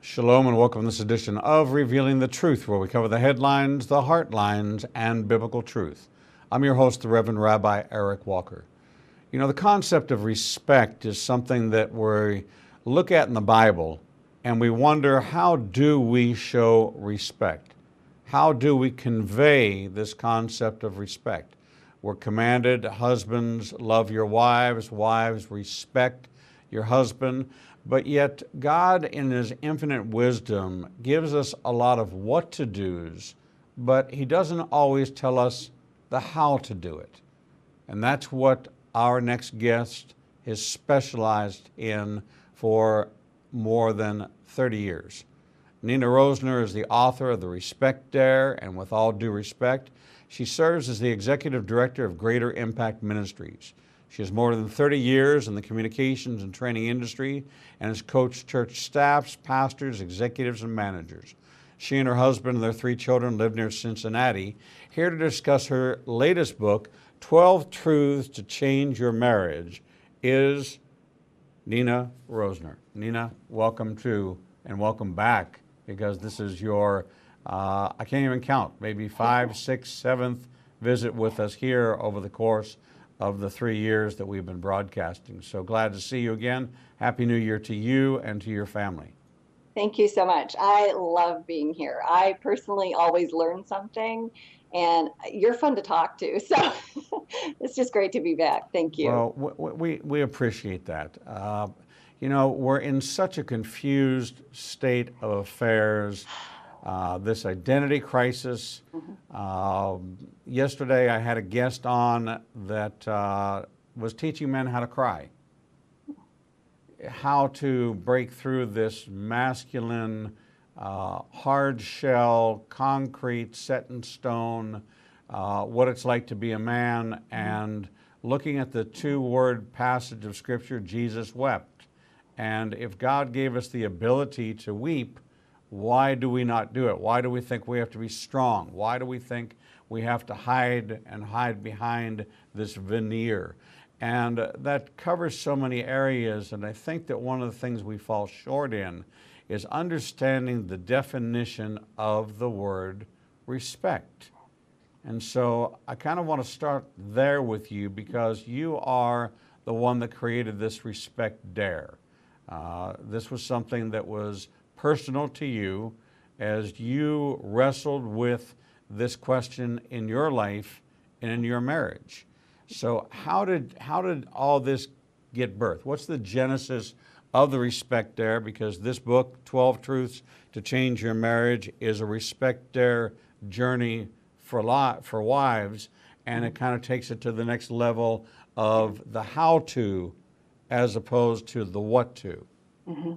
Shalom and welcome to this edition of Revealing the Truth, where we cover the headlines, the heartlines, and biblical truth. I'm your host, the Reverend Rabbi Eric Walker. You know, the concept of respect is something that we look at in the Bible and we wonder, how do we show respect? How do we convey this concept of respect? We're commanded, husbands, love your wives, wives, respect your husband. But yet God, in His infinite wisdom, gives us a lot of what to do's, but He doesn't always tell us the how to do it. And that's what our next guest is specialized in for more than 30 years. Nina Roesner is the author of The Respect Dare, and with all due respect, she serves as the executive director of Greater Impact Ministries. She has more than 30 years in the communications and training industry and has coached church staffs, pastors, executives, and managers. She and her husband and their 3 children live near Cincinnati. Here to discuss her latest book, 12 Truths to Change Your Marriage, is Nina Roesner. Nina, welcome to and welcome back, because this is your, I can't even count, maybe 5th, 6th, 7th visit with us here over the course of the 3 years that we've been broadcasting. So glad to see you again. Happy New Year to you and to your family. Thank you so much. I love being here. I personally always learn something, and you're fun to talk to. So it's just great to be back. Thank you. Well, we appreciate that. You know, we're in such a confused state of affairs. This identity crisis. Yesterday I had a guest on that was teaching men how to cry, how to break through this masculine, hard shell, concrete, set in stone, what it's like to be a man, and looking at the 2-word passage of Scripture, Jesus wept. And if God gave us the ability to weep, why do we not do it? Why do we think we have to be strong? Why do we think we have to hide behind this veneer? And that covers so many areas, and I think that one of the things we fall short in is understanding the definition of the word respect. And so I kind of want to start there with you, because you are the one that created this Respect Dare. This was something that was personal to you as you wrestled with this question in your life and in your marriage. So how did all this get birth? What's the genesis of the Respect Dare? Because this book, 12 Truths to Change Your Marriage, is a Respect Dare journey for wives, and it kind of takes it to the next level of the how to as opposed to the what to. Mm-hmm.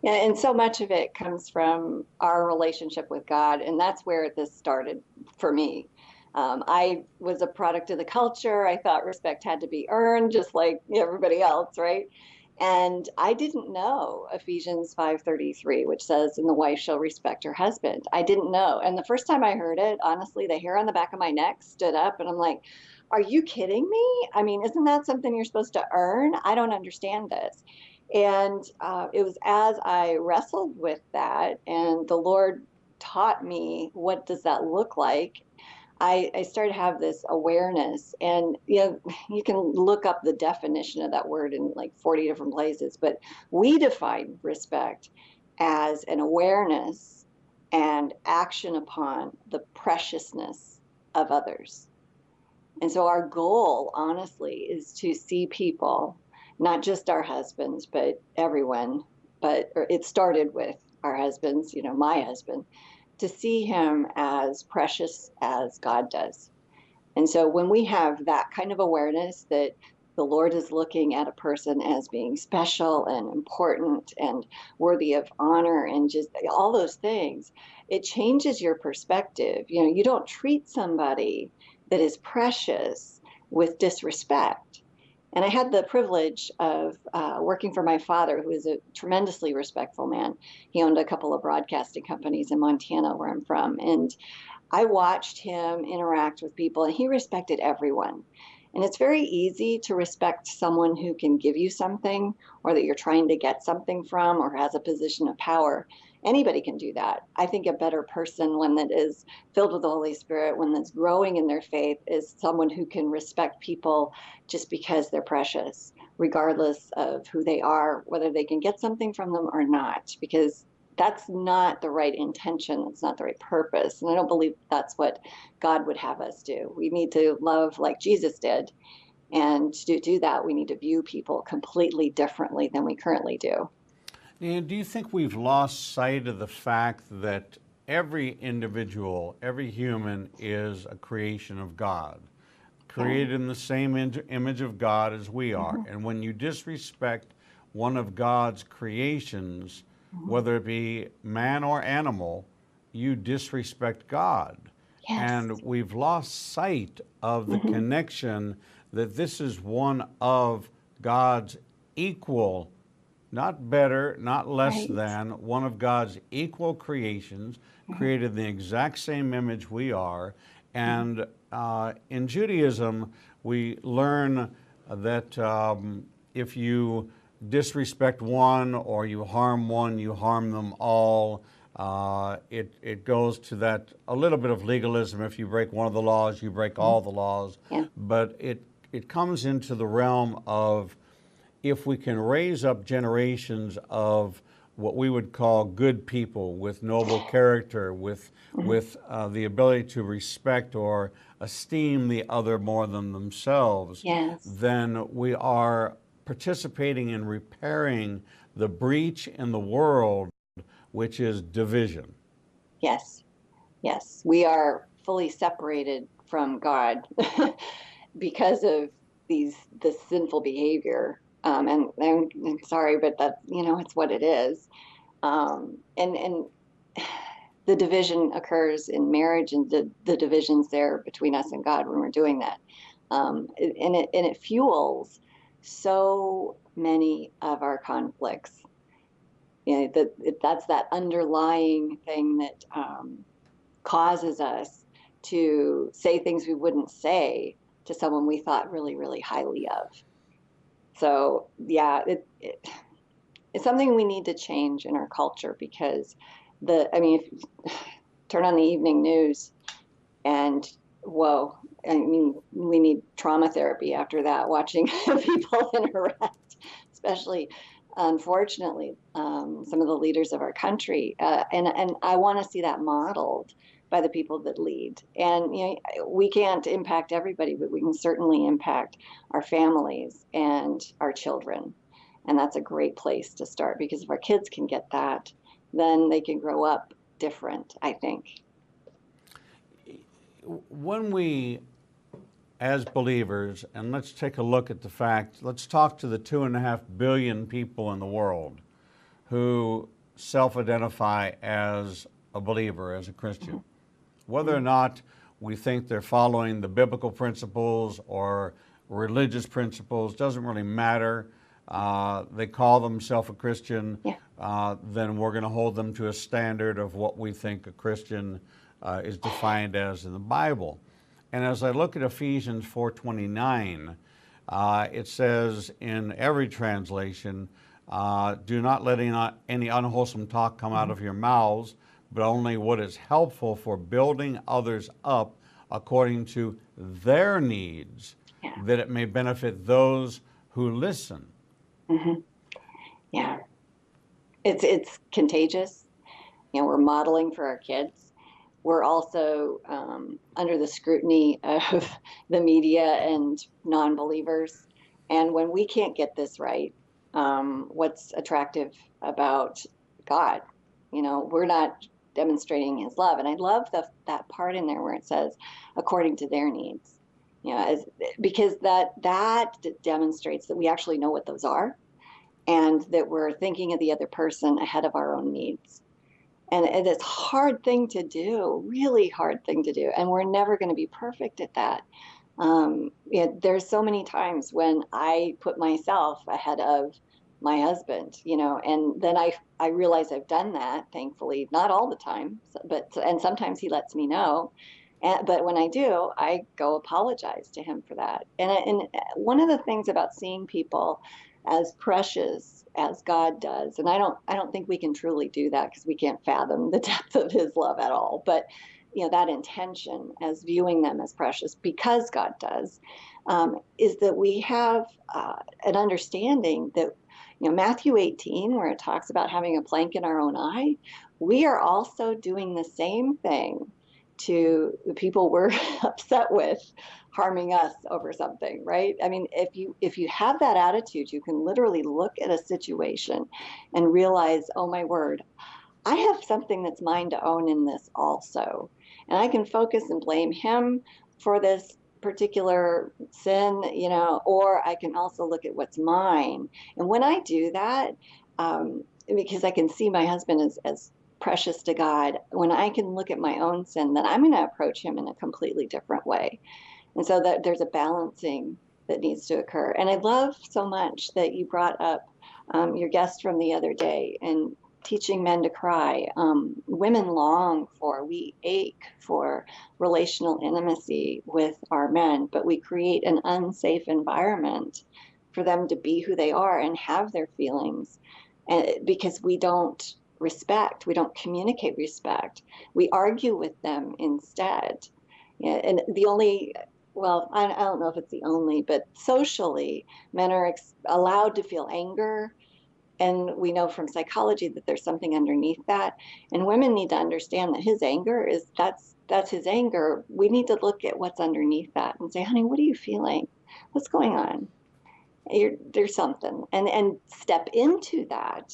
Yeah, and so much of it comes from our relationship with God, and that's where this started for me. I was a product of the culture. I thought respect had to be earned, just like everybody else, right? And I didn't know Ephesians 5:33, which says, "And the wife shall respect her husband." I didn't know. And the first time I heard it, honestly, the hair on the back of my neck stood up, and I'm like, are you kidding me? I mean, isn't that something you're supposed to earn? I don't understand this. And it was as I wrestled with that, and the Lord taught me, what does that look like? I started to have this awareness, and you can look up the definition of that word in like 40 different places, but we define respect as an awareness and action upon the preciousness of others. And so our goal, honestly, is to see people, not just our husbands, but everyone, but it started with our husbands, my husband, to see him as precious as God does. And so when we have that kind of awareness that the Lord is looking at a person as being special and important and worthy of honor and just all those things, it changes your perspective. You don't treat somebody that is precious with disrespect. And I had the privilege of working for my father, who is a tremendously respectful man. He owned a couple of broadcasting companies in Montana, where I'm from. And I watched him interact with people, and he respected everyone. And it's very easy to respect someone who can give you something, or that you're trying to get something from, or has a position of power. Anybody can do that. I think a better person, one that is filled with the Holy Spirit, one that's growing in their faith, is someone who can respect people just because they're precious, regardless of who they are, whether they can get something from them or not, because that's not the right intention. That's not the right purpose. And I don't believe that's what God would have us do. We need to love like Jesus did. And to do that, we need to view people completely differently than we currently do. And do you think we've lost sight of the fact that every individual, every human is a creation of God, created in the same image of God as we are? And when you disrespect one of God's creations, whether it be man or animal, you disrespect God. Yes. And we've lost sight of the connection that this is one of God's equal, not better, not less than, one of God's equal creations, created in the exact same image we are. And in Judaism, we learn that if you disrespect one or you harm one, you harm them all. It goes to that a little bit of legalism. If you break one of the laws, you break all the laws. Yeah. But it comes into the realm of, if we can raise up generations of what we would call good people with noble character, with the ability to respect or esteem the other more than themselves, Yes. then we are participating in repairing the breach in the world, which is division. Yes. Yes. We are fully separated from God because of this sinful behavior. And I'm sorry, but that, it's what it is. And the division occurs in marriage, and the divisions there between us and God when we're doing that. And it fuels so many of our conflicts. That's that underlying thing that causes us to say things we wouldn't say to someone we thought really, really highly of. So yeah, it's something we need to change in our culture, because if you turn on the evening news and whoa, we need trauma therapy after that, watching people interact, especially, unfortunately, some of the leaders of our country. And I want to see that modeled by the people that lead. And we can't impact everybody, but we can certainly impact our families and our children. And that's a great place to start, because if our kids can get that, then they can grow up different, I think. When we, as believers, and let's take a look at the fact, let's talk to the 2.5 billion people in the world who self-identify as a believer, as a Christian. Whether or not we think they're following the biblical principles or religious principles doesn't really matter. They call themselves a Christian, then we're going to hold them to a standard of what we think a Christian is defined as in the Bible. And as I look at Ephesians 4:29, it says in every translation, do not let any unwholesome talk come out of your mouths, but only what is helpful for building others up according to their needs, that it may benefit those who listen. Yeah, it's contagious. We're modeling for our kids. We're also under the scrutiny of the media and non-believers. And when we can't get this right, what's attractive about God? We're not demonstrating his love. And I love that part in there where it says, according to their needs, because that demonstrates that we actually know what those are, and that we're thinking of the other person ahead of our own needs. And it's a hard thing to do, really hard thing to do. And we're never going to be perfect at that. There's so many times when I put myself ahead of my husband, and then I realize I've done that, thankfully, not all the time, and sometimes he lets me know. But when I do, I go apologize to him for that. And one of the things about seeing people as precious as God does, and I don't think we can truly do that because we can't fathom the depth of his love at all. But that intention as viewing them as precious because God does, is that we have an understanding that Matthew 18, where it talks about having a plank in our own eye, we are also doing the same thing to the people we're upset with harming us over something, right? I mean, if you have that attitude, you can literally look at a situation and realize, oh my word, I have something that's mine to own in this also. And I can focus and blame him for this particular sin, or I can also look at what's mine. And when I do that, because I can see my husband as precious to God, when I can look at my own sin, then I'm going to approach him in a completely different way. And so that there's a balancing that needs to occur. And I love so much that you brought up your guest from the other day and teaching men to cry. Women long for, we ache for relational intimacy with our men, but we create an unsafe environment for them to be who they are and have their feelings. And because we don't communicate respect. We argue with them instead. Yeah, and I don't know if it's the only, but socially, men are allowed to feel anger. And we know from psychology that there's something underneath that. And women need to understand that his anger that's his anger. We need to look at what's underneath that and say, honey, what are you feeling? What's going on? There's something. And step into that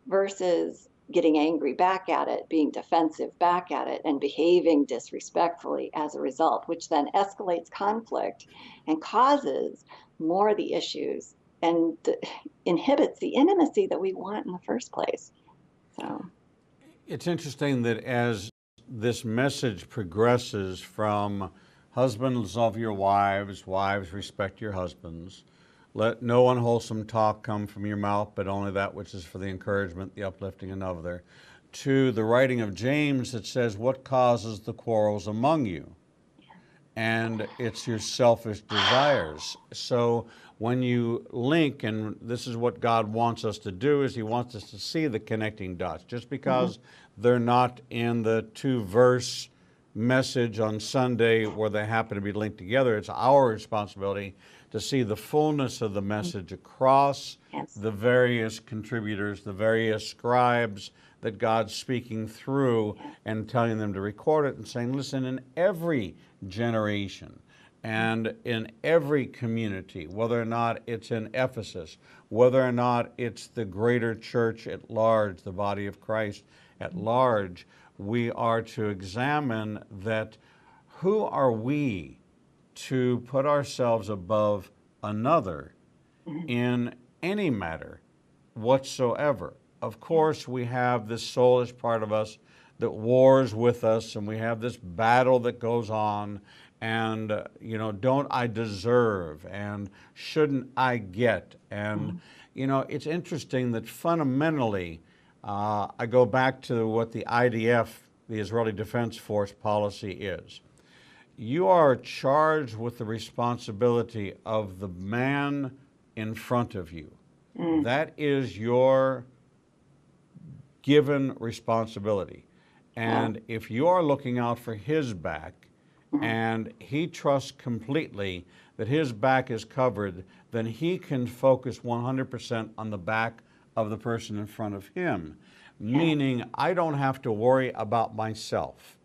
versus getting angry back at it, being defensive back at it, and behaving disrespectfully as a result, which then escalates conflict and causes more of the issues and inhibits the intimacy that we want in the first place. So it's interesting that as this message progresses from husbands love your wives, wives respect your husbands, let no unwholesome talk come from your mouth, but only that which is for the encouragement, the uplifting another, to the writing of James that says, what causes the quarrels among you? And it's your selfish desires. So when you link, and this is what God wants us to do, is he wants us to see the connecting dots. Just because they're not in the 2-verse message on Sunday where they happen to be linked together, it's our responsibility to see the fullness of the message across the various contributors, the various scribes that God's speaking through and telling them to record it and saying, listen, in every generation and in every community, whether or not it's in Ephesus, whether or not it's the greater church at large, the body of Christ at large, we are to examine that who are we to put ourselves above another in any matter whatsoever. Of course, we have this soulish part of us that wars with us, and we have this battle that goes on, and, don't I deserve, and shouldn't I get? And, it's interesting that fundamentally, I go back to what the IDF, the Israeli Defense Force policy is. You are charged with the responsibility of the man in front of you. That is your given responsibility. And if you are looking out for his back and he trusts completely that his back is covered, then he can focus 100% on the back of the person in front of him. Meaning, I don't have to worry about myself.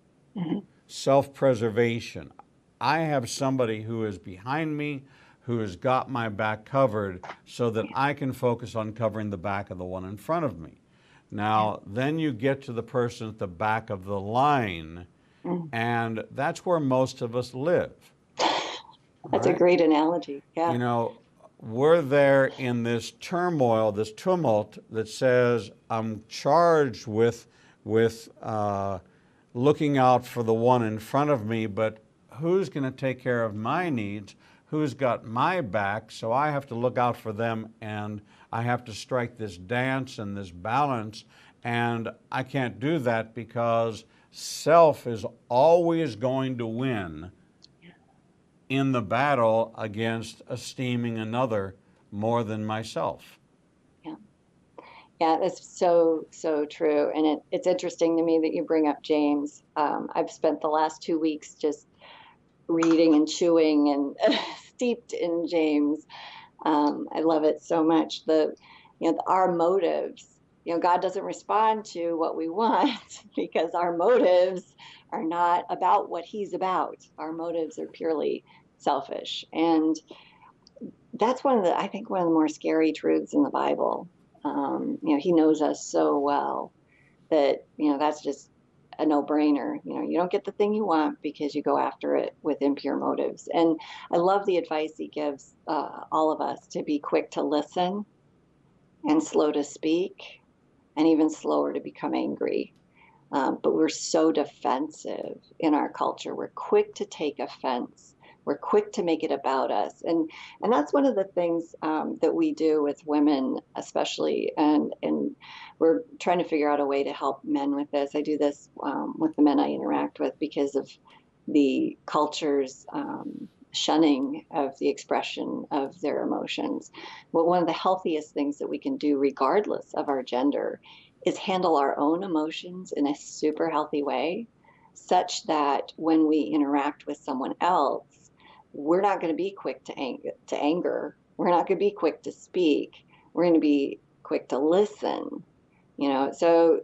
Self-preservation. I have somebody who is behind me, who has got my back covered so that I can focus on covering the back of the one in front of me. Now, then you get to the person at the back of the line, and that's where most of us live. That's a great analogy. Yeah. We're there in this turmoil, this tumult that says, I'm charged with looking out for the one in front of me, but who's going to take care of my needs? Who's got my back? So I have to look out for them, and I have to strike this dance and this balance, and I can't do that because self is always going to win in the battle against esteeming another more than myself. Yeah. Yeah, that's so, so true. And it's interesting to me that you bring up James. I've spent the last 2 weeks just reading and chewing and steeped in James. I love it so much. Our motives, God doesn't respond to what we want because our motives are not about what he's about. Our motives are purely selfish. And that's I think one of the more scary truths in the Bible. He knows us so well that, that's just a no-brainer. You don't get the thing you want because you go after it with impure motives. And I love the advice he gives all of us to be quick to listen and slow to speak and even slower to become angry. But we're so defensive in our culture. We're quick to take offense. We're quick to make it about us. And that's one of the things that we do with women, especially. And we're trying to figure out a way to help men with this. I do this with the men I interact with because of the culture's shunning of the expression of their emotions. Well, one of the healthiest things that we can do, regardless of our gender, is handle our own emotions in a super healthy way, such that when we interact with someone else, we're not going to be quick to anger. We're not going to be quick to speak. We're going to be quick to listen. So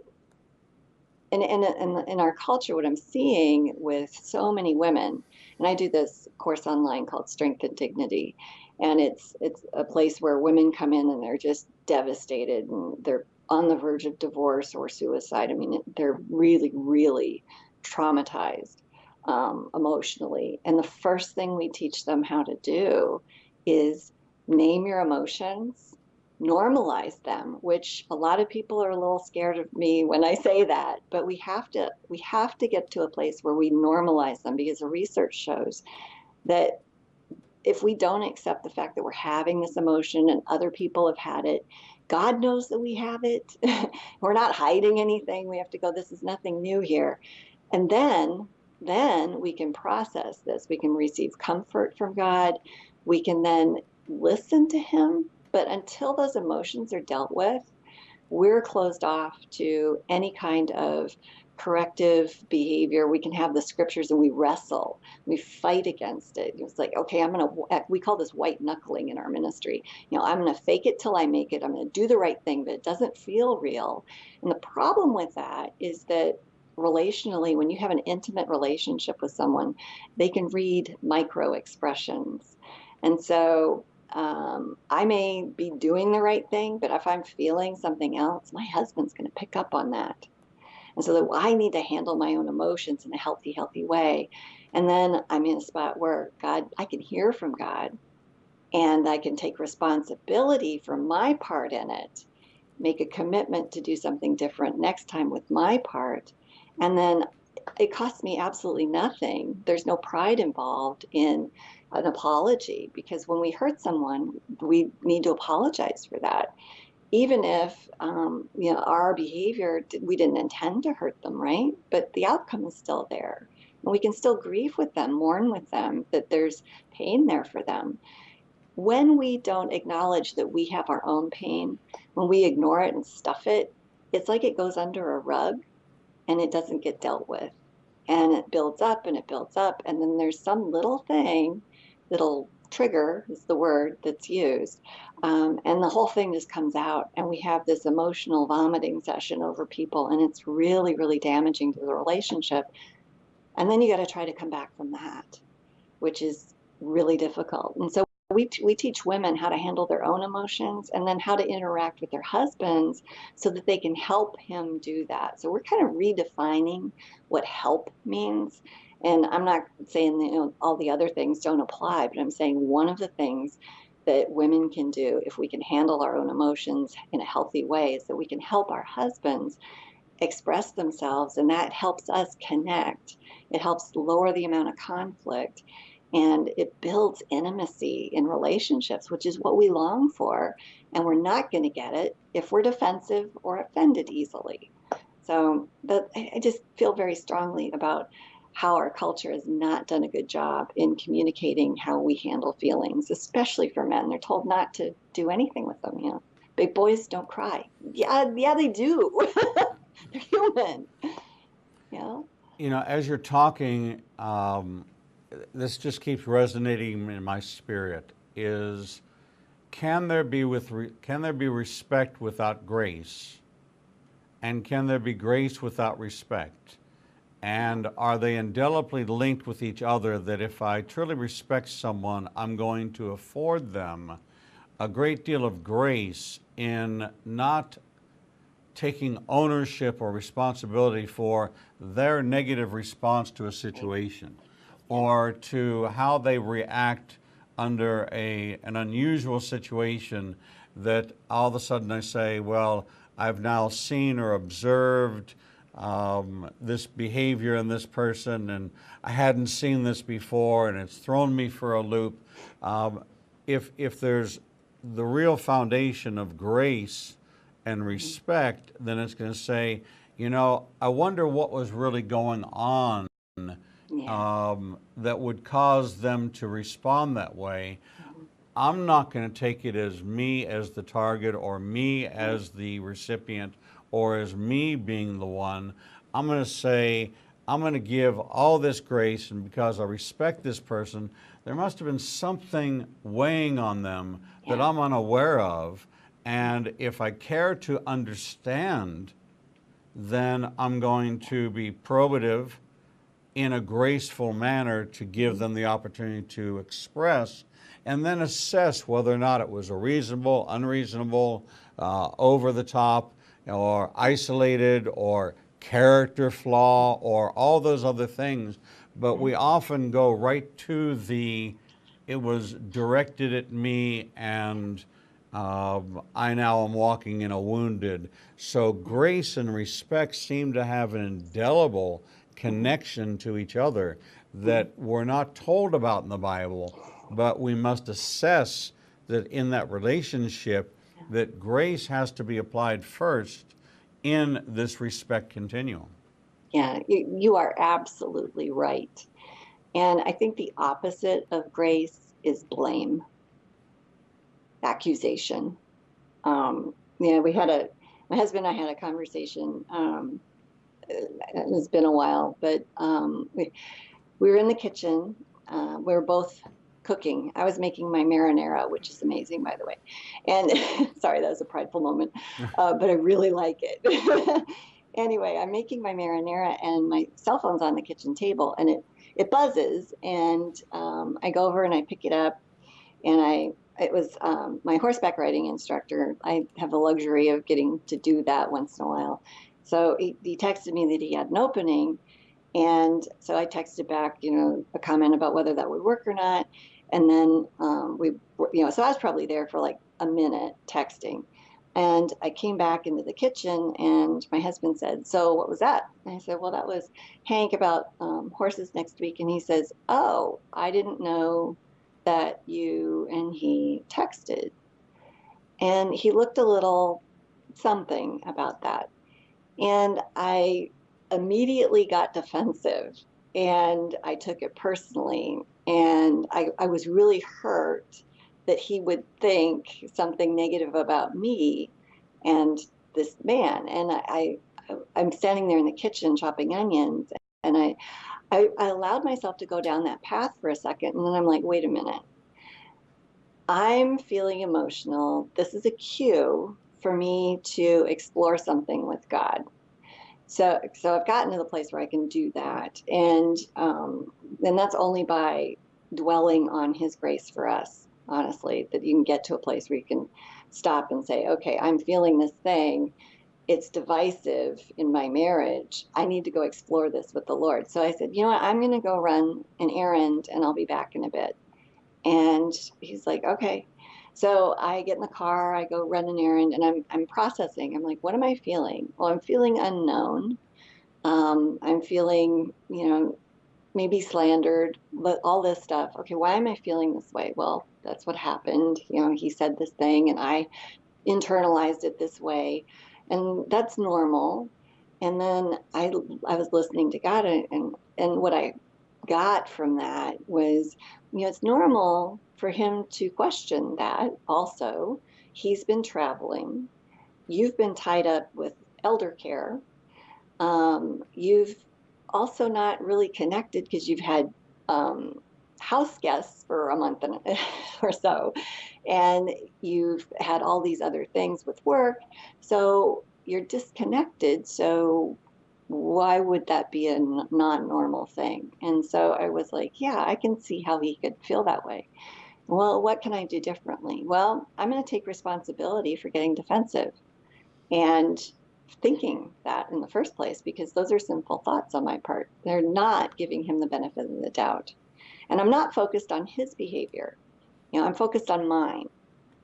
in our culture, what I'm seeing with so many women, and I do this course online called Strength and Dignity, and it's a place where women come in and they're just devastated and they're on the verge of divorce or suicide. I mean, they're really, really traumatized emotionally. And the first thing we teach them how to do is name your emotions, normalize them, which a lot of people are a little scared of me when I say that, but we have to get to a place where we normalize them, because the research shows that if we don't accept the fact that we're having this emotion and other people have had it, God knows that we have it. We're not hiding anything. We have to go, this is nothing new here. And then we can process this. We can receive comfort from God. We can then listen to him. But until those emotions are dealt with, we're closed off to any kind of corrective behavior. We can have the scriptures and we wrestle, we fight against it. It's like, okay, we call this white knuckling in our ministry. I'm going to fake it till I make it. I'm going to do the right thing, but it doesn't feel real. And the problem with that is that relationally, when you have an intimate relationship with someone, they can read micro expressions. And so I may be doing the right thing, but if I'm feeling something else, my husband's going to pick up on that. And so that I need to handle my own emotions in a healthy way. And then I'm in a spot where I can hear from God, and I can take responsibility for my part in it, make a commitment to do something different next time with my part. And then it costs me absolutely nothing. There's no pride involved in an apology, because when we hurt someone, we need to apologize for that. Even if, our behavior, we didn't intend to hurt them, right? But the outcome is still there. And we can still grieve with them, mourn with them, that there's pain there for them. When we don't acknowledge that we have our own pain, when we ignore it and stuff it, it's like it goes under a rug and it doesn't get dealt with. And it builds up and it builds up. And then there's some little thing that'll trigger, is the word that's used. And the whole thing just comes out, and we have this emotional vomiting session over people, and it's really, really damaging to the relationship. And then you got to try to come back from that, which is really difficult. And so we teach women how to handle their own emotions and then how to interact with their husbands so that they can help him do that. So we're kind of redefining what help means. And I'm not saying all the other things don't apply, but I'm saying one of the things that women can do if we can handle our own emotions in a healthy way is that we can help our husbands express themselves, and that helps us connect. It helps lower the amount of conflict, and it builds intimacy in relationships, which is what we long for. And we're not going to get it if we're defensive or offended easily. So I just feel very strongly about how our culture has not done a good job in communicating how we handle feelings, especially for men. They're told not to do anything with them. Big boys don't cry. Yeah, they do. They're human. Yeah. As you're talking, this just keeps resonating in my spirit. Is can there be respect without grace, and can there be grace without respect? And are they indelibly linked with each other, that if I truly respect someone, I'm going to afford them a great deal of grace in not taking ownership or responsibility for their negative response to a situation, or to how they react under an unusual situation, that all of a sudden I say, well, I've now seen or observed this behavior in this person, and I hadn't seen this before, and it's thrown me for a loop. If there's the real foundation of grace and respect, then it's going to say, I wonder what was really going on that would cause them to respond that way. I'm not going to take it as me as the target, or me as the recipient, or as me being the one. I'm going to say, I'm going to give all this grace, and because I respect this person, there must have been something weighing on them that I'm unaware of. And if I care to understand, then I'm going to be probative in a graceful manner to give them the opportunity to express, and then assess whether or not it was a reasonable, unreasonable, over the top, or isolated, or character flaw, or all those other things. But we often go right to it was directed at me, and I now am walking in a wounded. So grace and respect seem to have an indelible connection to each other that we're not told about in the Bible, but we must assess that in that relationship, that grace has to be applied first in this respect continuum. Yeah, you are absolutely right. And I think the opposite of grace is blame, accusation. My husband and I had a conversation. It's been a while, but we were in the kitchen. We were both cooking. I was making my marinara, which is amazing, by the way. And sorry, that was a prideful moment, but I really like it. Anyway, I'm making my marinara, and my cell phone's on the kitchen table, and it buzzes, and I go over and I pick it up, and it was my horseback riding instructor. I have the luxury of getting to do that once in a while. So he texted me that he had an opening, and so I texted back, a comment about whether that would work or not. And then so I was probably there for like a minute texting. And I came back into the kitchen, and my husband said, "So what was that?" And I said, "Well, that was Hank about horses next week." And he says, "Oh, I didn't know that you and he texted." And he looked a little something about that. And I immediately got defensive, and I took it personally. And I was really hurt that he would think something negative about me and this man. And I'm standing there in the kitchen chopping onions, and I allowed myself to go down that path for a second. And then I'm like, wait a minute. I'm feeling emotional. This is a cue for me to explore something with God. So I've gotten to the place where I can do that. And that's only by dwelling on his grace for us, honestly, that you can get to a place where you can stop and say, okay, I'm feeling this thing. It's divisive in my marriage. I need to go explore this with the Lord. So I said, you know what, I'm going to go run an errand, and I'll be back in a bit. And he's like, okay. So I get in the car, I go run an errand, and I'm processing. I'm like, what am I feeling? Well, I'm feeling unknown. I'm feeling, maybe slandered, but all this stuff. Okay, why am I feeling this way? Well, that's what happened. He said this thing, and I internalized it this way, and that's normal. And then I was listening to God, and what I got from that was, it's normal for him to question that also. He's been traveling. You've been tied up with elder care. You've also not really connected because you've had house guests for a month or so, and you've had all these other things with work. So you're disconnected. So why would that be a non-normal thing? And so I was like, yeah, I can see how he could feel that way. Well, what can I do differently? Well, I'm going to take responsibility for getting defensive and thinking that in the first place, because those are sinful thoughts on my part. They're not giving him the benefit of the doubt. And I'm not focused on his behavior. I'm focused on mine,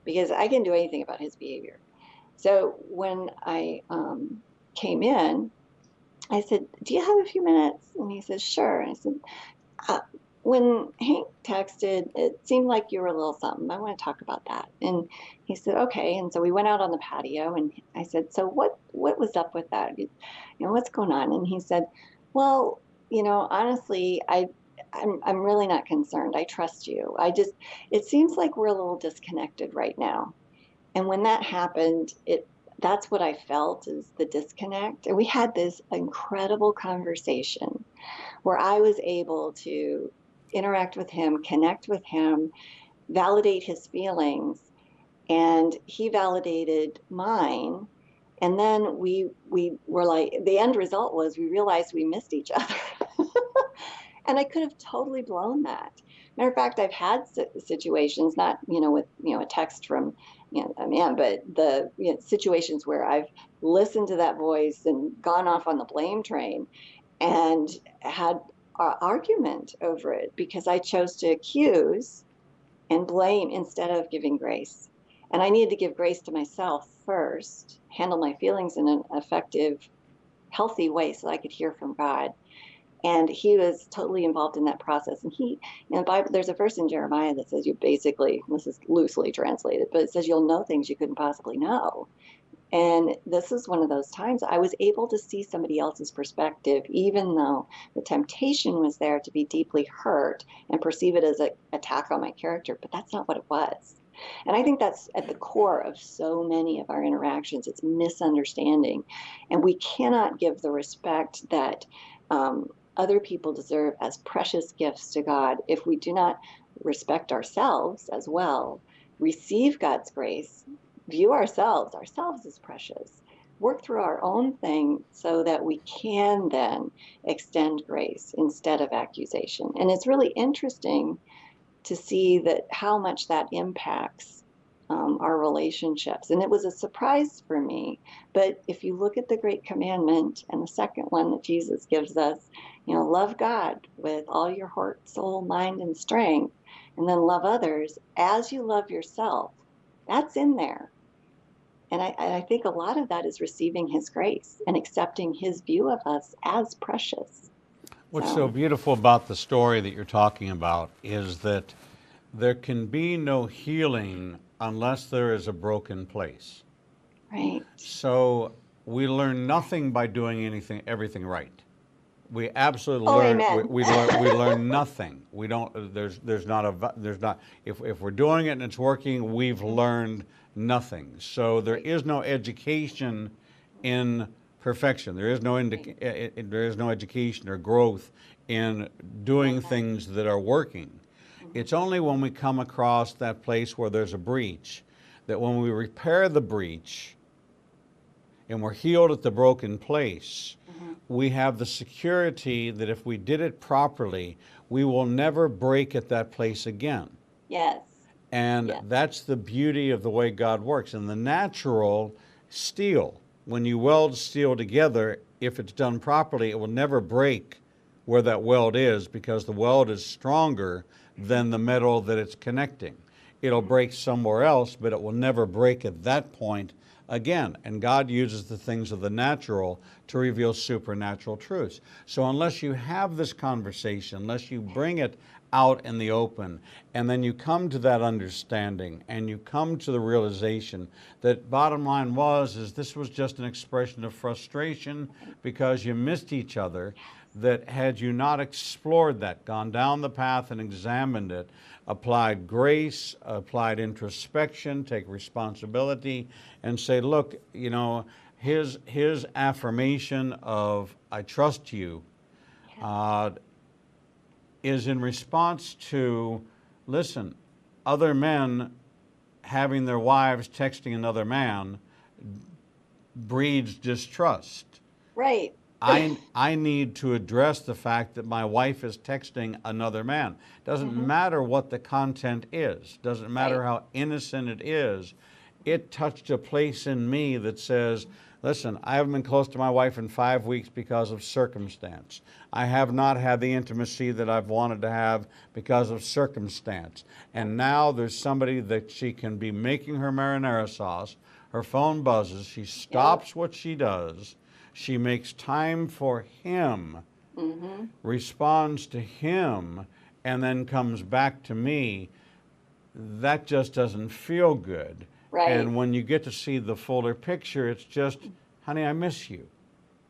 because I can do anything about his behavior. So when I came in, I said, do you have a few minutes? And he says, sure. And I said, when Hank texted, it seemed like you were a little something. I want to talk about that. And he said, okay. And so we went out on the patio, and I said, so what was up with that? What's going on? And he said, well, honestly, I'm really not concerned. I trust you. It seems like we're a little disconnected right now. And when that happened, that's what I felt, is the disconnect. And we had this incredible conversation where I was able to interact with him, connect with him, validate his feelings, and he validated mine. And then we were like, the end result was we realized we missed each other. And I could have totally blown that. Matter of fact, I've had situations, not, with, a text from, a man, but the situations where I've listened to that voice and gone off on the blame train and had an argument over it because I chose to accuse and blame instead of giving grace. And I needed to give grace to myself first, handle my feelings in an effective, healthy way so I could hear from God. And he was totally involved in that process. And in the Bible, there's a verse in Jeremiah that says this is loosely translated, but it says you'll know things you couldn't possibly know. And this is one of those times I was able to see somebody else's perspective, even though the temptation was there to be deeply hurt and perceive it as an attack on my character, but that's not what it was. And I think that's at the core of so many of our interactions. It's misunderstanding. And we cannot give the respect that other people deserve as precious gifts to God if we do not respect ourselves as well, receive God's grace, view ourselves as precious, work through our own thing so that we can then extend grace instead of accusation. And it's really interesting to see that how much that impacts our relationships. And it was a surprise for me. But if you look at the Great Commandment and the second one that Jesus gives us, love God with all your heart, soul, mind, and strength, and then love others as you love yourself. That's in there. And I think a lot of that is receiving his grace and accepting his view of us as precious. What's so beautiful about the story that you're talking about is that there can be no healing unless there is a broken place. Right. So we learn nothing by doing everything right. We absolutely learn. Amen. We learn nothing. We don't. There's not. If we're doing it and it's working, we've learned nothing. So there is no education in perfection. There is no education or growth in doing things that are working. It's only when we come across that place where there's a breach, that when we repair the breach and we're healed at the broken place, we have the security that if we did it properly, we will never break at that place again. Yes. And that's the beauty of the way God works. In the natural, steel, when you weld steel together, if it's done properly, it will never break where that weld is because the weld is stronger than the metal that it's connecting. It'll break somewhere else, but it will never break at that point again. And God uses the things of the natural to reveal supernatural truths. So unless you have this conversation, unless you bring it out in the open. And then you come to that understanding and you come to the realization that bottom line is this was just an expression of frustration because you missed each other, that had you not explored that, gone down the path and examined it, applied grace, applied introspection, take responsibility, and say, look, you know, his affirmation of "I trust you" is in response to, listen, other men having their wives texting another man breeds distrust. Right. I need to address the fact that my wife is texting another man. Doesn't matter what the content is. Doesn't matter how innocent it is. It touched a place in me that says, listen, I haven't been close to my wife in 5 weeks because of circumstance. I have not had the intimacy that I've wanted to have because of circumstance. And now there's somebody that she can be making her marinara sauce. Her phone buzzes. She stops what she does. She makes time for him, responds to him, and then comes back to me. That just doesn't feel good. Right. And when you get to see the fuller picture, it's just, honey, I miss you.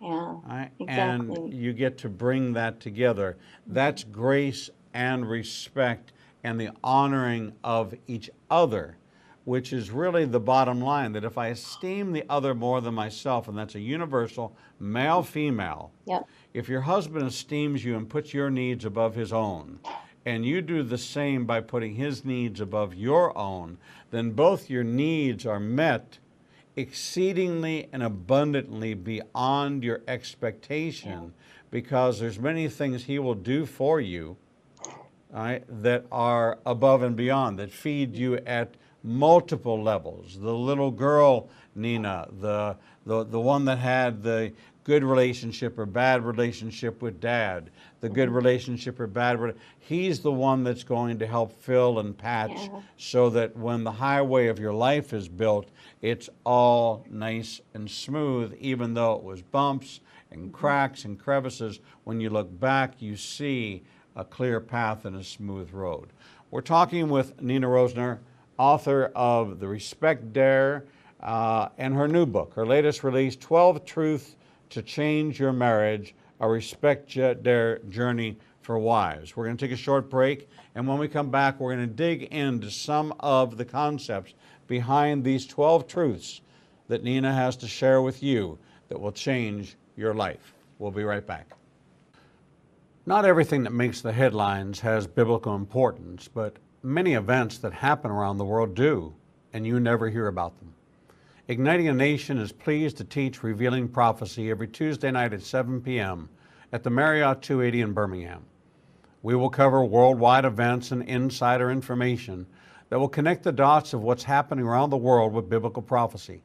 Yeah, Right? exactly. And you get to bring that together. That's grace and respect and the honoring of each other, which is really the bottom line, that if I esteem the other more than myself, and that's a universal male, female, if your husband esteems you and puts your needs above his own, and you do the same by putting his needs above your own, then both your needs are met exceedingly and abundantly beyond your expectation, because there's many things he will do for you, right, that are above and beyond, that feed you at multiple levels. The little girl, Nina, the one that had the good relationship or bad relationship with dad, the good relationship or bad, he's the one that's going to help fill and patch so that when the highway of your life is built, it's all nice and smooth, even though it was bumps and cracks and crevices. When you look back, you see a clear path and a smooth road. We're talking with Nina Roesner, author of The Respect Dare, and her new book, her latest release, 12 Truths to Change Your Marriage, A Respect Dare Journey for Wives. We're going to take a short break, and when we come back, we're going to dig into some of the concepts behind these 12 truths that Nina has to share with you that will change your life. We'll be right back. Not everything that makes the headlines has biblical importance, but many events that happen around the world do, and you never hear about them. Igniting a Nation is pleased to teach Revealing Prophecy every Tuesday night at 7 p.m. at the Marriott 280 in Birmingham. We will cover worldwide events and insider information that will connect the dots of what's happening around the world with biblical prophecy.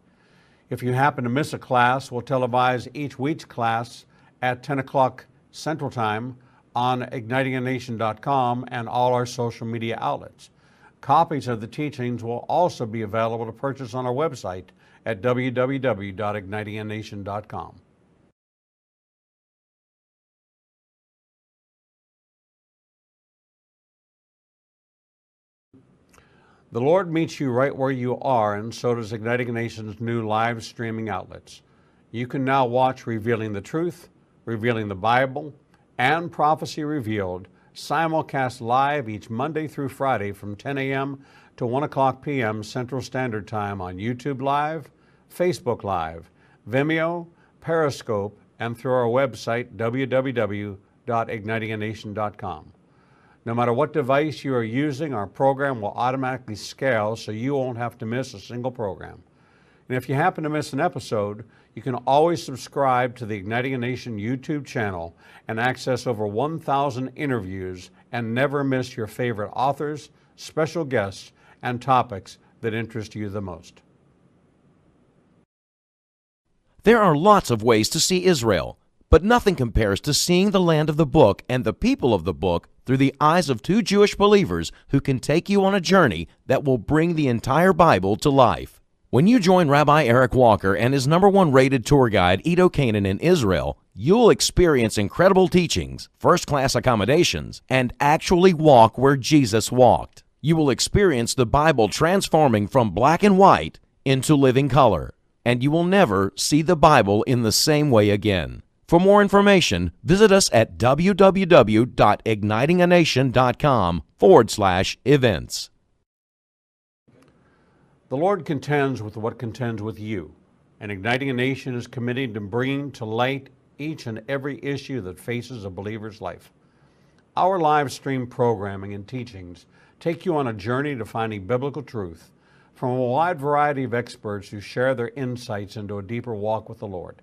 If you happen to miss a class, we'll televise each week's class at 10 o'clock Central Time on ignitinganation.com and all our social media outlets. Copies of the teachings will also be available to purchase on our website at www.ignitinganation.com. The Lord meets you right where you are, and so does Igniting a Nation's new live streaming outlets. You can now watch Revealing the Truth, Revealing the Bible, and Prophecy Revealed simulcast live each Monday through Friday from 10 a.m. to 1 o'clock p.m. Central Standard Time on YouTube Live, Facebook Live, Vimeo, Periscope, and through our website, www.ignitinganation.com. No matter what device you are using, our program will automatically scale so you won't have to miss a single program. And if you happen to miss an episode, you can always subscribe to the Igniting a Nation YouTube channel and access over 1,000 interviews and never miss your favorite authors, special guests, and topics that interest you the most. There are lots of ways to see Israel, but nothing compares to seeing the land of the book and the people of the book through the eyes of two Jewish believers who can take you on a journey that will bring the entire Bible to life. When you join Rabbi Eric Walker and his #1 rated tour guide, Edo Canaan in Israel, you'll experience incredible teachings, first-class accommodations, and actually walk where Jesus walked. You will experience the Bible transforming from black and white into living color, and you will never see the Bible in the same way again. For more information, visit us at www.ignitinganation.com/events. The Lord contends with what contends with you, and Igniting a Nation is committed to bringing to light each and every issue that faces a believer's life. Our live stream programming and teachings take you on a journey to finding biblical truth from a wide variety of experts who share their insights into a deeper walk with the Lord.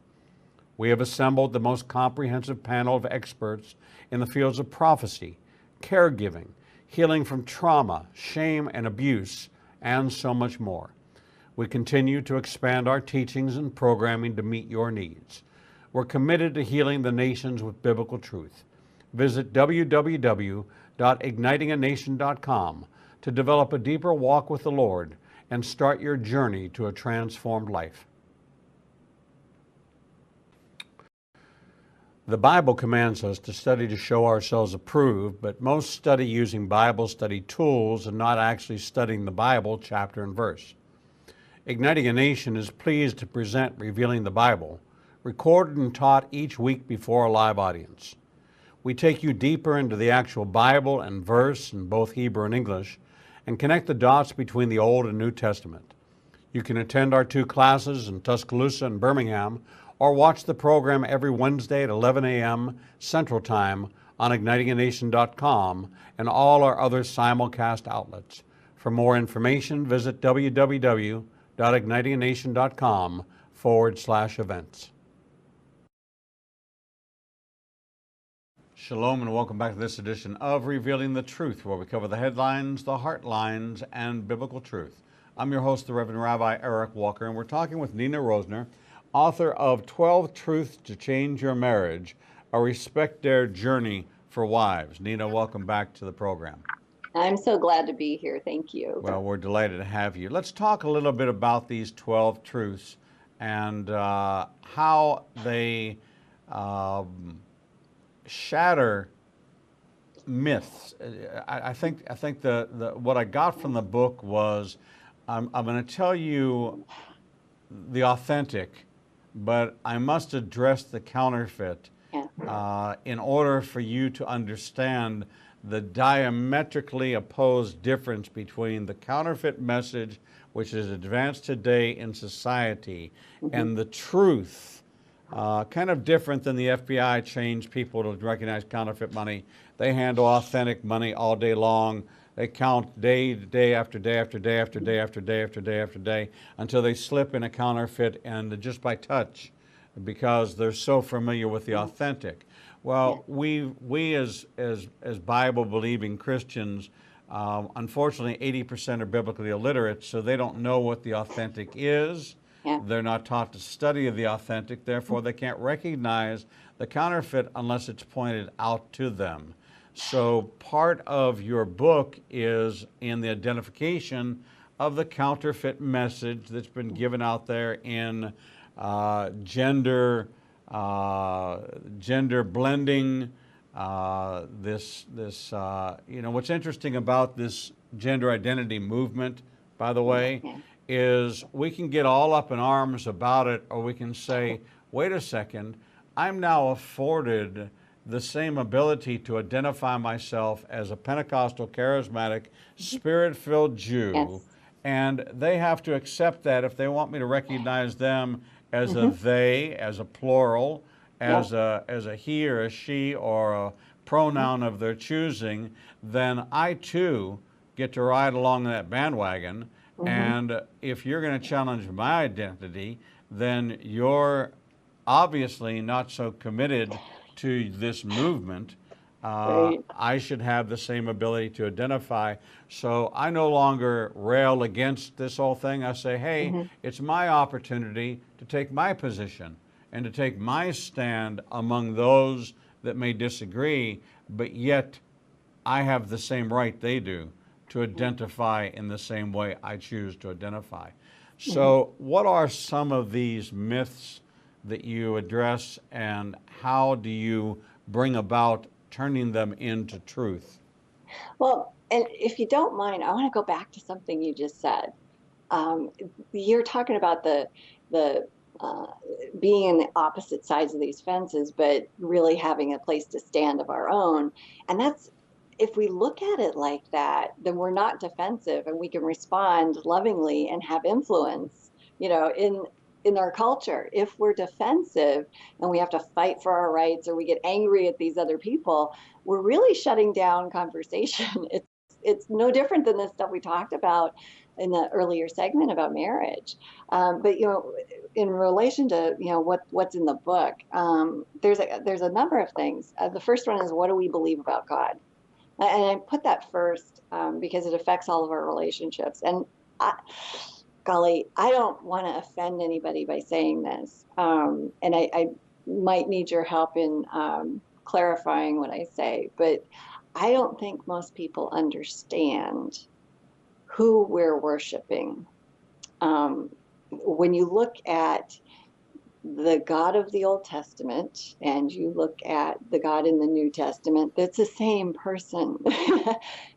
We have assembled the most comprehensive panel of experts in the fields of prophecy, caregiving, healing from trauma, shame, and abuse, and so much more. We continue to expand our teachings and programming to meet your needs. We're committed to healing the nations with biblical truth. Visit www.ignitinganation.com to develop a deeper walk with the Lord and start your journey to a transformed life. The Bible commands us to study to show ourselves approved, but most study using Bible study tools and not actually studying the Bible chapter and verse. Igniting a Nation is pleased to present Revealing the Bible, recorded and taught each week before a live audience. We take you deeper into the actual Bible and verse in both Hebrew and English and connect the dots between the Old and New Testament. You can attend our 2 classes in Tuscaloosa and Birmingham, or watch the program every Wednesday at 11 a.m. Central Time on ignitinganation.com and all our other simulcast outlets. For more information, visit www.ignitinganation.com/events. Shalom and welcome back to this edition of Revealing the Truth, where we cover the headlines, the heart lines, and biblical truth. I'm your host, the Reverend Rabbi Eric Walker, and we're talking with Nina Roesner, author of 12 Truths to Change Your Marriage, a Respect Their Journey for Wives. Nina, welcome back to the program. I'm so glad to be here. Thank you. Well, we're delighted to have you. Let's talk a little bit about these 12 truths and how they shatter myths. I think what I got from the book was I'm going to tell you the authentic, but I must address the counterfeit in order for you to understand the diametrically opposed difference between the counterfeit message, which is advanced today in society, and the truth. Kind of different than the FBI changed people to recognize counterfeit money. They handle authentic money all day long. They count day after day after day after day after day after day after day until they slip in a counterfeit, and just by touch, because they're so familiar with the authentic. Well, we as Bible-believing Christians, unfortunately, 80% are biblically illiterate, so they don't know what the authentic is. They're not taught to study the authentic, therefore they can't recognize the counterfeit unless it's pointed out to them. So part of your book is in the identification of the counterfeit message that's been given out there in gender blending. What's interesting about this gender identity movement, by the way, is we can get all up in arms about it, or we can say, wait a second, I'm now afforded the same ability to identify myself as a Pentecostal, charismatic, spirit-filled Jew, and they have to accept that if they want me to recognize them as a they, as a plural, as a he or a she or a pronoun of their choosing, then I too get to ride along that bandwagon. And if you're going to challenge my identity, then you're obviously not so committed to this movement. I should have the same ability to identify. So I no longer rail against this whole thing. I say, hey, it's my opportunity to take my position and to take my stand among those that may disagree, but yet I have the same right they do to identify in the same way I choose to identify. So what are some of these myths that you address, and how do you bring about turning them into truth? Well, and if you don't mind, I want to go back to something you just said. Um, you're talking about the uh, being in the opposite sides of these fences, but really having a place to stand of our own. And that's, if we look at it like that, then we're not defensive, and we can respond lovingly and have influence, in our culture. If we're defensive and we have to fight for our rights, or we get angry at these other people, we're really shutting down conversation. It's no different than the stuff we talked about in the earlier segment about marriage. But in relation to what's in the book, there's a number of things. The first one is, what do we believe about God? And I put that first because it affects all of our relationships. And golly, I don't want to offend anybody by saying this, and I might need your help in clarifying what I say, but I don't think most people understand who we're worshiping. When you look at the God of the Old Testament and you look at the God in the New Testament, it's the same person.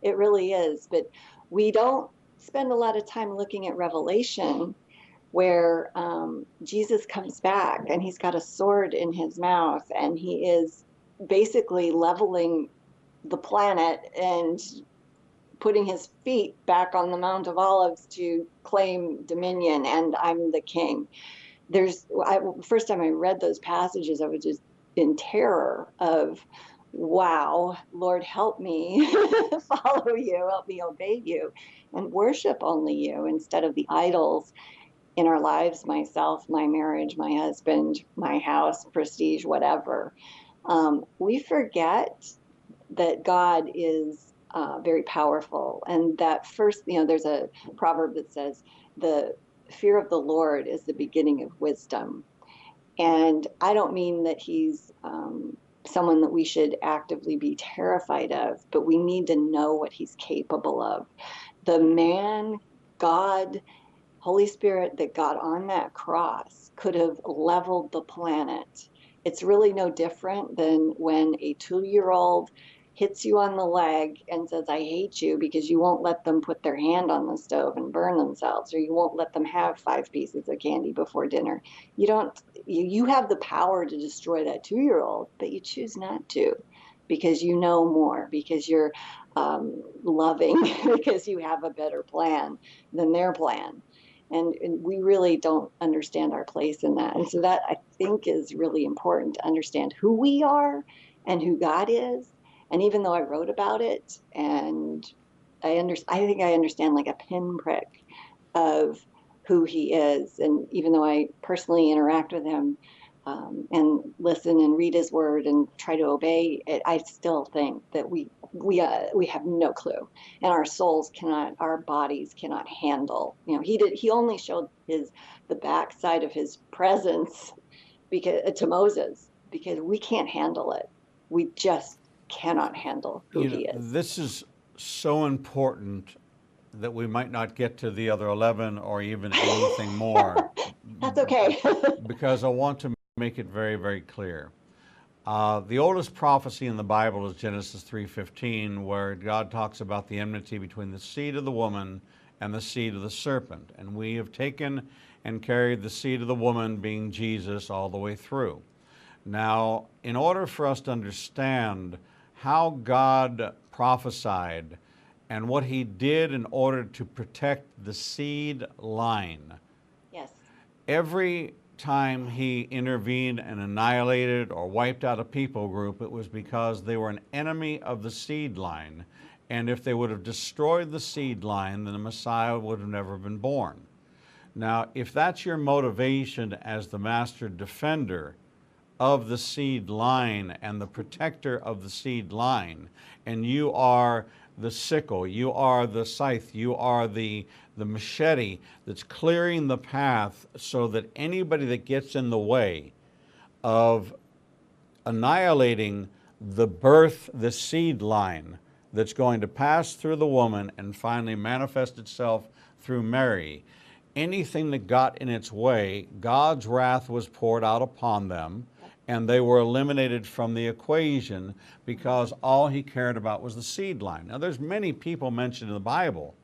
It really is. But we don't spend a lot of time looking at Revelation, where Jesus comes back and he's got a sword in his mouth, and he is basically leveling the planet and putting his feet back on the Mount of Olives to claim dominion, and I'm the king. First time I read those passages, I was just in terror of, wow, Lord, help me follow you, help me obey you, and worship only you instead of the idols in our lives, myself, my marriage, my husband, my house, prestige, whatever. We forget that God is very powerful, and that first, there's a proverb that says, the fear of the Lord is the beginning of wisdom. And I don't mean that he's someone that we should actively be terrified of, but we need to know what he's capable of. The man, God, Holy Spirit that got on that cross could have leveled the planet. It's really no different than when a 2-year-old hits you on the leg and says, I hate you, because you won't let them put their hand on the stove and burn themselves, or you won't let them have 5 pieces of candy before dinner. You have the power to destroy that 2-year-old, but you choose not to, because you know more, because you're loving, because you have a better plan than their plan. And we really don't understand our place in that. And so that, I think, is really important, to understand who we are and who God is. And even though I wrote about it, and I think I understand like a pinprick of who he is. And even though I personally interact with him and listen and read his word and try to obey it, I still think that we have no clue, and our souls cannot, our bodies cannot handle. He only showed the backside of his presence to Moses, because we can't handle it. We just cannot handle who he is. This is so important that we might not get to the other 11 or even anything more. That's okay. Because I want to make it very, very clear. The oldest prophecy in the Bible is Genesis 3:15, where God talks about the enmity between the seed of the woman and the seed of the serpent. And we have taken and carried the seed of the woman, being Jesus, all the way through. Now, in order for us to understand how God prophesied and what he did in order to protect the seed line. Yes. Every time he intervened and annihilated or wiped out a people group, it was because they were an enemy of the seed line. And if they would have destroyed the seed line, then the Messiah would have never been born. Now, if that's your motivation as the master defender of the seed line and the protector of the seed line, and you are the sickle, you are the scythe, you are the machete that's clearing the path so that anybody that gets in the way of annihilating the seed line that's going to pass through the woman and finally manifest itself through Mary, anything that got in its way, God's wrath was poured out upon them, and they were eliminated from the equation because all he cared about was the seed line. Now, there's many people mentioned in the Bible,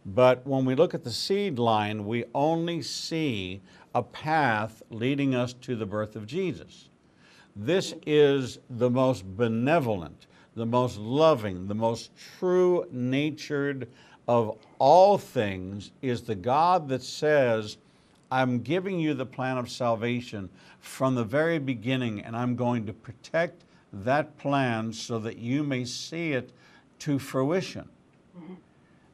but when we look at the seed line, we only see a path leading us to the birth of Jesus. This is the most benevolent, the most loving, the most true-natured of all things, is the God that says, I'm giving you the plan of salvation from the very beginning, and I'm going to protect that plan so that you may see it to fruition. Mm-hmm.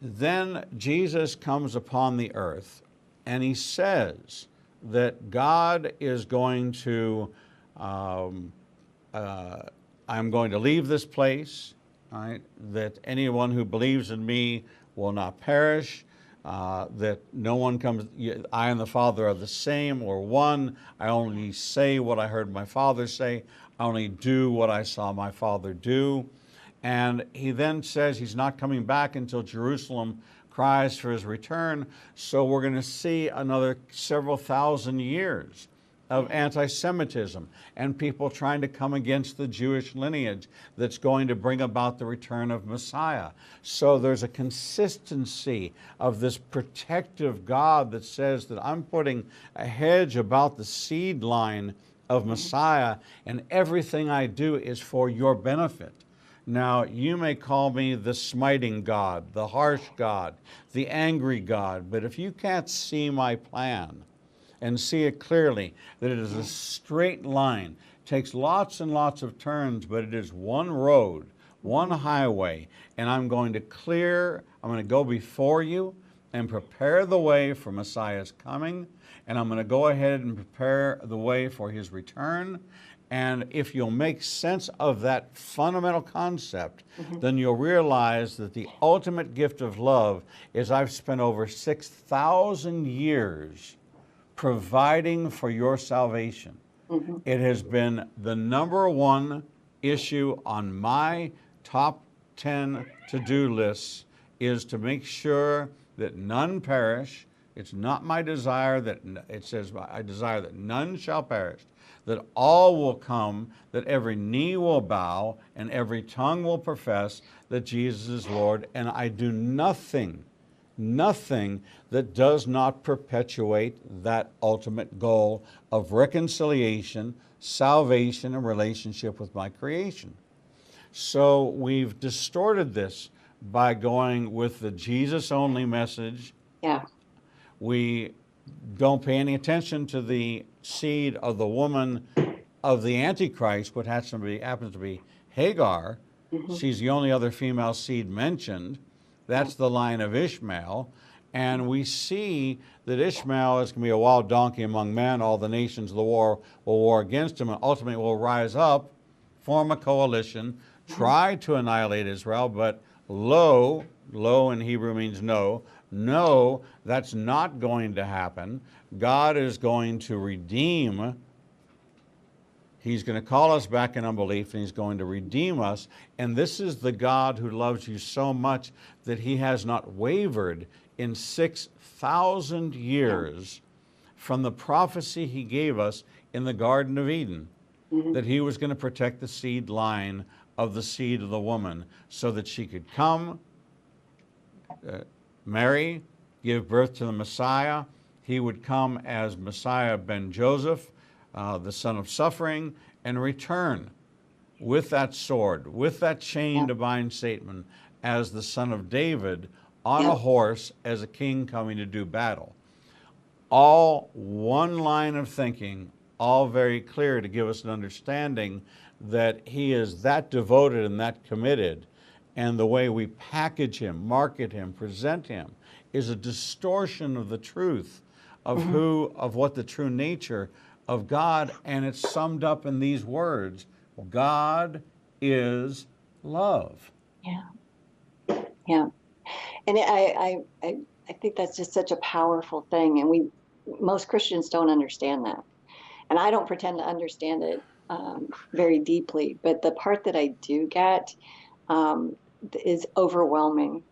Then Jesus comes upon the earth, and he says that God is going to, I'm going to leave this place, right? That anyone who believes in me will not perish, that no one comes, I and the Father are the same, or one. I only say what I heard my Father say. I only do what I saw my Father do. And he then says he's not coming back until Jerusalem cries for his return. So we're going to see another several thousand years of anti-Semitism and people trying to come against the Jewish lineage that's going to bring about the return of Messiah. So there's a consistency of this protective God that says that I'm putting a hedge about the seed line of Messiah, and everything I do is for your benefit. Now, you may call me the smiting God, the harsh God, the angry God, but if you can't see my plan and see it clearly, that it is a straight line, takes lots and lots of turns, but it is one road, one highway, and I'm going to go before you and prepare the way for Messiah's coming, and I'm going to go ahead and prepare the way for his return. And if you'll make sense of that fundamental concept, then you'll realize that the ultimate gift of love is I've spent over 6,000 years providing for your salvation. It has been the number one issue on my top 10 to-do lists, is to make sure that none perish. It's not my desire that, it says, I desire that none shall perish, that all will come, that every knee will bow and every tongue will profess that Jesus is Lord. And I do nothing that does not perpetuate that ultimate goal of reconciliation, salvation, and relationship with my creation. So we've distorted this by going with the Jesus-only message. Yeah. We don't pay any attention to the seed of the woman of the Antichrist, what happens to be Hagar. She's the only other female seed mentioned. That's the line of Ishmael. And we see that Ishmael is going to be a wild donkey among men. All the nations of the war will war against him, and ultimately will rise up, form a coalition, try to annihilate Israel, but lo in Hebrew means no. No, that's not going to happen. God is going to redeem. He's going to call us back in unbelief, and he's going to redeem us. And this is the God who loves you so much that he has not wavered in 6,000 years from the prophecy he gave us in the Garden of Eden, that he was going to protect the seed line of the seed of the woman so that she could come, marry, give birth to the Messiah. He would come as Messiah ben Joseph, the son of suffering, and return with that sword, with that chain to bind Satan, as the son of David on a horse, as a king coming to do battle. All one line of thinking, all very clear to give us an understanding that he is that devoted and that committed. And the way we package him, market him, present him is a distortion of the truth of what the true nature of God, and it's summed up in these words: God is love. Yeah. And I think that's just such a powerful thing, and most Christians don't understand that. And I don't pretend to understand it very deeply, but the part that I do get is overwhelming.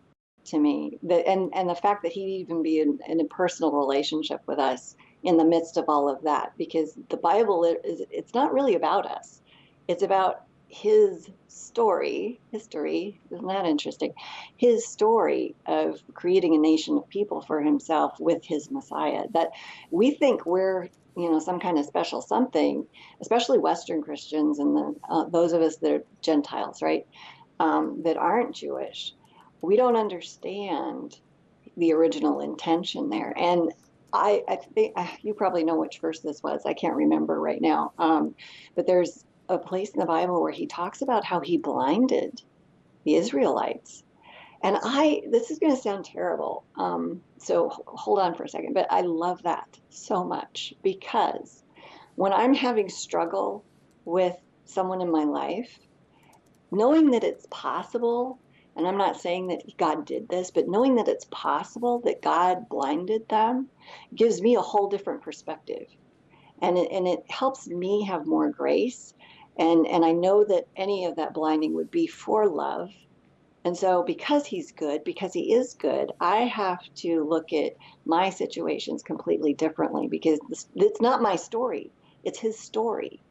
to me. And the fact that he'd even be in a personal relationship with us in the midst of all of that, because the Bible it's not really about us. It's about his history. Isn't that interesting? His story of creating a nation of people for himself with his Messiah. That we think we're, some kind of special something, especially Western Christians and those of us that are Gentiles, right? That aren't Jewish. We don't understand the original intention there. And I think you probably know which verse this was. I can't remember right now. But there's a place in the Bible where he talks about how he blinded the Israelites. And this is going to sound terrible. So hold on for a second. But I love that so much, because when I'm having struggle with someone in my life, knowing that it's possible, and I'm not saying that God did this, but knowing that it's possible that God blinded them gives me a whole different perspective. And it helps me have more grace. And I know that any of that blinding would be for love. And so because he's good, because he is good, I have to look at my situations completely differently, because it's not my story. It's his story.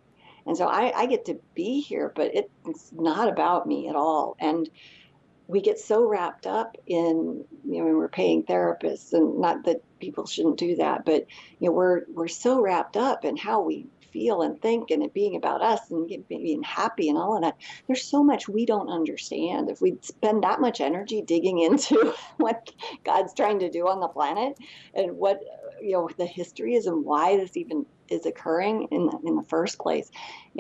And so I get to be here, but it's not about me at all. And we get so wrapped up in, when we're paying therapists, and not that people shouldn't do that, but we're so wrapped up in how we feel and think, and it being about us and being happy and all of that. There's so much we don't understand. If we spend that much energy digging into what God's trying to do on the planet, and what the history is, and why this even is occurring in the first place,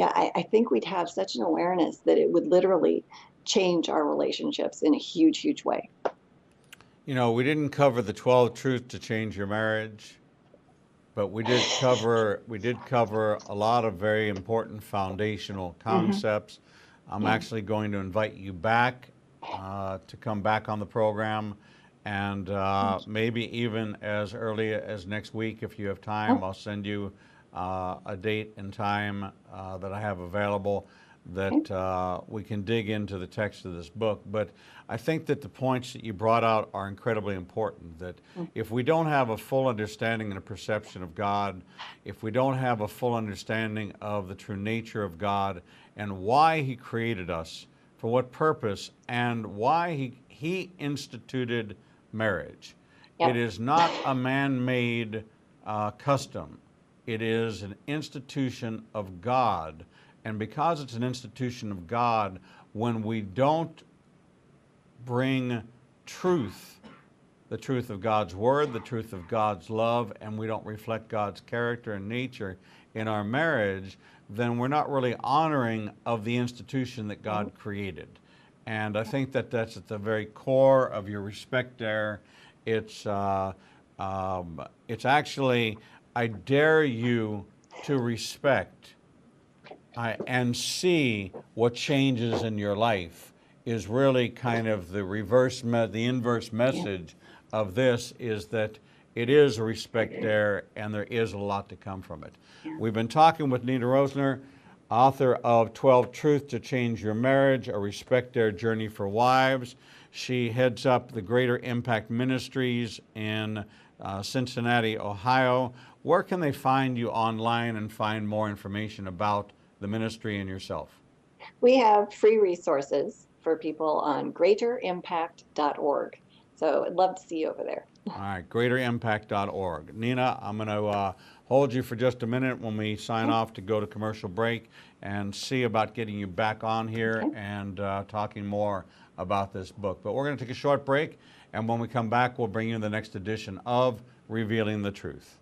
I think we'd have such an awareness that it would literally change our relationships in a huge, huge way. We didn't cover the 12 truths to change your marriage, but we did cover a lot of very important foundational concepts. I'm actually going to invite you back to come back on the program, and maybe even as early as next week, if you have time. I'll send you a date and time that I have available, that we can dig into the text of this book. But I think that the points that you brought out are incredibly important, that if we don't have a full understanding and a perception of God, if we don't have a full understanding of the true nature of God and why he created us, for what purpose, and why he instituted marriage. It is not a man-made custom. It is an institution of God. And because it's an institution of God, when we don't bring truth, the truth of God's word, the truth of God's love, and we don't reflect God's character and nature in our marriage, then we're not really honoring of the institution that God created. And I think that that's at the very core of your respect there. It's actually, I dare you to respect and see what changes in your life is really kind of the inverse message of this, is that it is a respect there, and there is a lot to come from it. We've been talking with Nina Roesner, author of 12 Truths to Change Your Marriage, a Respect There Journey for Wives. She heads up the Greater Impact Ministries in Cincinnati, Ohio. Where can they find you online and find more information about the ministry and yourself? We have free resources for people on greaterimpact.org. So I'd love to see you over there. All right, greaterimpact.org. Nina, I'm going to hold you for just a minute when we sign off to go to commercial break and see about getting you back on here and talking more about this book. But we're going to take a short break, and when we come back, we'll bring you the next edition of Revealing the Truth.